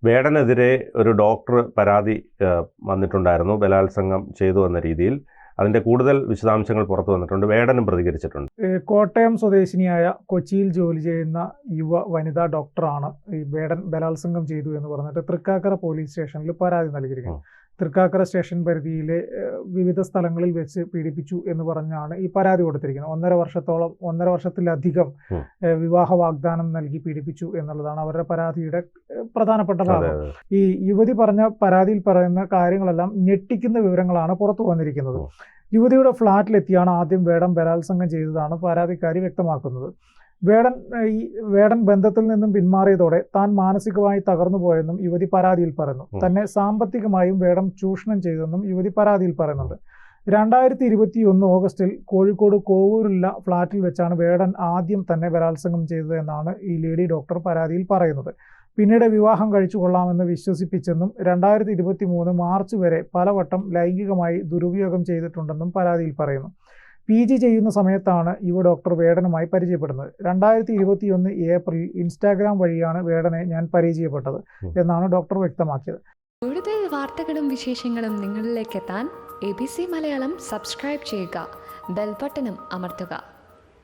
വേടനെതിരെ ഒരു ഡോക്ടർ പരാതി വന്നിട്ടുണ്ടായിരുന്നു, ബലാത്സംഗം ചെയ്തു എന്ന രീതിയിൽ. അതിൻ്റെ കൂടുതൽ വിശദാംശങ്ങൾ പുറത്തു വന്നിട്ടുണ്ട്. വേടനും പ്രതികരിച്ചിട്ടുണ്ട്. കോട്ടയം സ്വദേശിനിയായ കൊച്ചിയിൽ ജോലി ചെയ്യുന്ന വനിതാ ഡോക്ടറാണ് ഈ വേടൻ ബലാത്സംഗം ചെയ്തു എന്ന് പറഞ്ഞിട്ട് തൃക്കാക്കര പോലീസ് സ്റ്റേഷനിൽ പരാതി നൽകിയിരിക്കുന്നത്. തൃക്കാക്കര സ്റ്റേഷൻ പരിധിയിലെ വിവിധ സ്ഥലങ്ങളിൽ വെച്ച് പീഡിപ്പിച്ചു എന്ന് പറഞ്ഞാണ് ഈ പരാതി കൊടുത്തിരിക്കുന്നത്. 1.5 വർഷത്തിലധികം വിവാഹ വാഗ്ദാനം നൽകി പീഡിപ്പിച്ചു എന്നുള്ളതാണ് അവരുടെ പരാതിയുടെ പ്രധാനപ്പെട്ട ഭാഗം. ഈ യുവതി പറഞ്ഞ പരാതിയിൽ പറയുന്ന കാര്യങ്ങളെല്ലാം ഞെട്ടിക്കുന്ന വിവരങ്ങളാണ് പുറത്തു വന്നിരിക്കുന്നത്. യുവതിയുടെ ഫ്ളാറ്റിലെത്തിയാണ് ആദ്യം വേടൻ ബലാത്സംഗം ചെയ്തതാണ് പരാതിക്കാരി വ്യക്തമാക്കുന്നത്. വേടൻ ബന്ധത്തിൽ നിന്നും പിന്മാറിയതോടെ താൻ മാനസികമായി തകർന്നു പോയെന്നും യുവതി പരാതിയിൽ പറയുന്നു. തന്നെ സാമ്പത്തികമായും വേടൻ ചൂഷണം ചെയ്തെന്നും യുവതി പരാതിയിൽ പറയുന്നുണ്ട്. 2021 ഓഗസ്റ്റിൽ കോഴിക്കോട് കോവൂരുള്ള ഫ്ളാറ്റിൽ വെച്ചാണ് വേടൻ ആദ്യം തന്നെ ബലാത്സംഗം ചെയ്തത് എന്നാണ് ഈ ലേഡി ഡോക്ടർ പരാതിയിൽ പറയുന്നത്. പിന്നീട് വിവാഹം കഴിച്ചു കൊള്ളാമെന്ന് വിശ്വസിപ്പിച്ചെന്നും 2023 മാർച്ച് വരെ പലവട്ടം ലൈംഗികമായി ദുരുപയോഗം ചെയ്തിട്ടുണ്ടെന്നും പരാതിയിൽ പറയുന്നു. PG ചെയ്യുന്ന സമയത്താണ് ഡോക്ടർ വേടനുമായി പരിചയപ്പെടുന്നത്. 2021 ഏപ്രിൽ ഇൻസ്റ്റാഗ്രാം വഴിയാണ് വേടനെ ഞാൻ പരിചയപ്പെട്ടത് എന്നാണ് ഡോക്ടർ വ്യക്തമാക്കിയത്. കൂടുതൽ വാർത്തകളും വിശേഷങ്ങളും നിങ്ങളിലേക്ക് എത്താൻ ABC മലയാളം സബ്സ്ക്രൈബ് ചെയ്യുക, ബെൽ ബട്ടണും അമർത്തുക.